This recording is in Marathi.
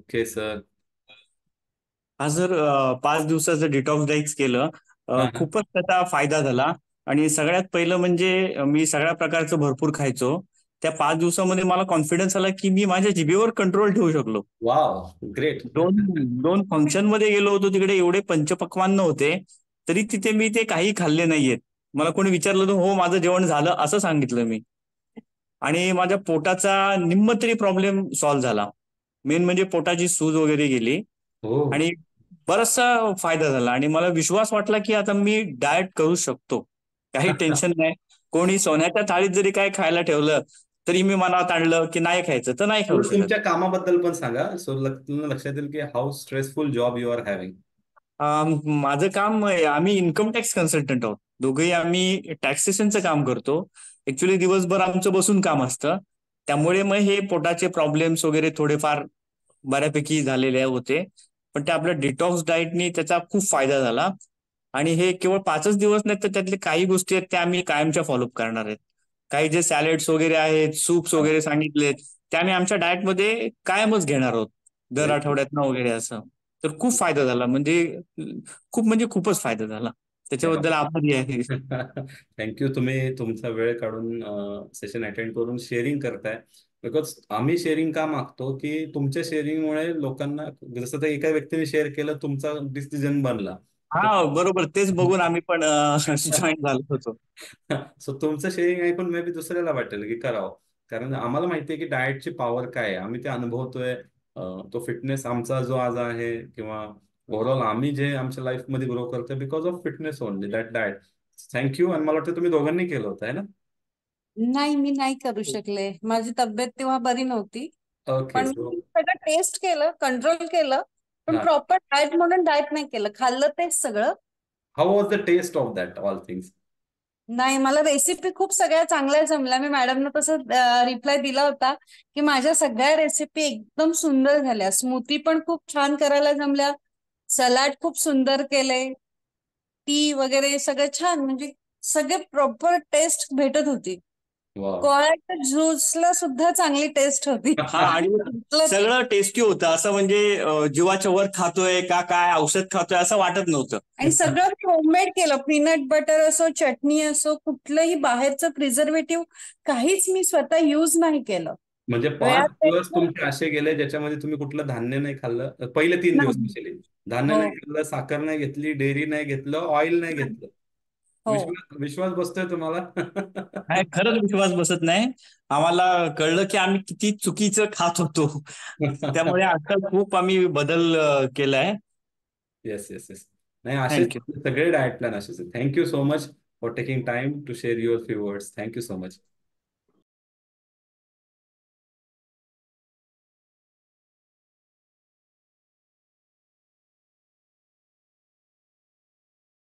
Okay sir. हा जर 5 दिवसाचं डिटॉक्स डाईट केलं, हा हा. खूपच त्याचा फायदा झाला. आणि सगळ्यात पहिलं म्हणजे मी सगळ्या प्रकारचं भरपूर खायचो. त्या 5 दिवसामध्ये मला कॉन्फिडन्स आला की मी माझ्या जिभेवर कंट्रोल ठेवू शकलो. Wow, great. दोन दोन फंक्शन मध्ये गेलो होतो, तिकडे एवढे पंचपक्वान्न होते, तरी तिथे मी ते काही खाल्ले नाहीयेत. मला कोणी विचारलं तर हो माझं जेवण झालं असं सांगितलं मी. आणि माझ्या पोटाचा निम्म तरी प्रॉब्लेम सॉल्व्ह झाला. मेन म्हणजे पोटाची सूज वगैरे गेली. हो. आणि बराचसा फायदा झाला आणि मला विश्वास वाटला की आता मी डाएट करू शकतो. काही टेन्शन नाही. कोणी सोन्याच्या थाळीत जरी काय खायला ठेवलं तरी मी मनात आणलं की नाही खायचं तर नाही खाऊ मला शकत. तुमच्या कामाबद्दल पण सांगा, सो तुम्हाला लक्षात येईल की how stressful job you are having. माझं काम आम्ही इन्कम टॅक्स कन्सल्टंट आहोत. दोघेही आम्ही टॅक्सेशनचं काम करतो. ऍक्च्युली दिवसभर आमचं बसून काम असतं. त्यामुळे मग हे पोटाचे प्रॉब्लेम्स वगैरे थोडेफार बऱ्यापैकी झालेले होते. पण ते आपल्या डिटॉक्स डाएटनी त्याचा खूप फायदा झाला. आणि हे केवळ 5च दिवस नाही, तर त्यातले काही गोष्टी आहेत त्या आम्ही कायमच्या फॉलोअप करणार आहेत. काही जे सॅलेड्स वगैरे आहेत, सूप्स वगैरे सांगितलेत, ते आम्ही आमच्या डाएटमध्ये कायमच घेणार आहोत. दर आठवड्यातनं वगैरे असं. तर खूप फायदा झाला म्हणजे खूप म्हणजे खूपच फायदा झाला. त्याच्याबद्दल आभारी आहे. थँक्यू, तुम्ही तुमचा वेळ काढून सेशन अटेंड करून शेअरिंग करताय. बिकॉज आम्ही शेअरिंग का मागतो की तुमच्या शेअरिंगमुळे लोकांना, जसं तर एका व्यक्तीने शेअर केलं तुमचा डिसिजन बनला. हा बरोबर, तेच बघून आम्ही पण जॉईन झालो होतो. सो तुमचं शेअरिंग ऐकून मे बी दुसऱ्याला वाटेल की करावं. कारण आम्हाला माहिती आहे की डाएटची पॉवर काय आहे, आम्ही ते अनुभवतोय. तो फिटनेस आमचा जो आज आहे, किंवा ओव्हरऑल आम्ही जे आमच्या लाईफमध्ये ग्रो करतोय because of fitness only, that diet. Thank you. आणि मला वाटतं तुम्ही दोघांनी केलं होतं है ना? नाही, मी नाही करू शकले. माझी तब्येत तेव्हा बरी नव्हती. ओके. पण सो मी सगळं टेस्ट केलं, कंट्रोल केलं. पण हा, प्रॉपर डाएट म्हणून डाएट नाही केलं. खाल्लं तेच सगळं. How was the taste of that all things? नाही, मला रेसिपी खूप सगळ्या चांगल्या जमल्या. मी मॅडमना तसं रिप्लाय दिला होता की माझ्या सगळ्या रेसिपी एकदम सुंदर झाल्या. स्मूथी पण खूप छान करायला जमल्या. सलाड खूप सुंदर केले. टी वगैरे सगळं छान, म्हणजे सगळे प्रॉपर टेस्ट भेटत होती. वा. कोळ्याच्या ज्यूसला सुद्धा चांगली टेस्ट होती. हा, आणि सगळं टेस्टी होतं. असं म्हणजे जीवाच्या वर खातोय का काय औषध खातोय असं वाटत नव्हतं. आणि सगळं होममेड केलं. पीनट बटर असो, चटणी असो, कुठलंही बाहेरचं प्रिझर्वेटिव्ह काहीच मी स्वतः युज नाही केलं. म्हणजे 5 दिवस वेळात तुमचे असे गेले ज्याच्यामध्ये तुम्ही कुठलं धान्य नाही खाल्लं, पहिले 3 दिवस नाही. स्पेशली. धान्य हो, नाही खाल्लं, साखर नाही घेतली, डेअरी नाही घेतलं, ऑइल नाही घेतलं. हो. विश्वास विश्वास बसतोय तुम्हाला? काय खरंच विश्वास बसत नाही. आम्हाला कळलं की आम्ही किती चुकीचं खात होतो. त्यामुळे आता खूप आम्ही बदल केलाय. Yes, yes, yes. नाही, असेच थँक्यू. सगळे डाएट प्लॅन असेच. Thank you so much for taking time to share your few words. Thank you so much.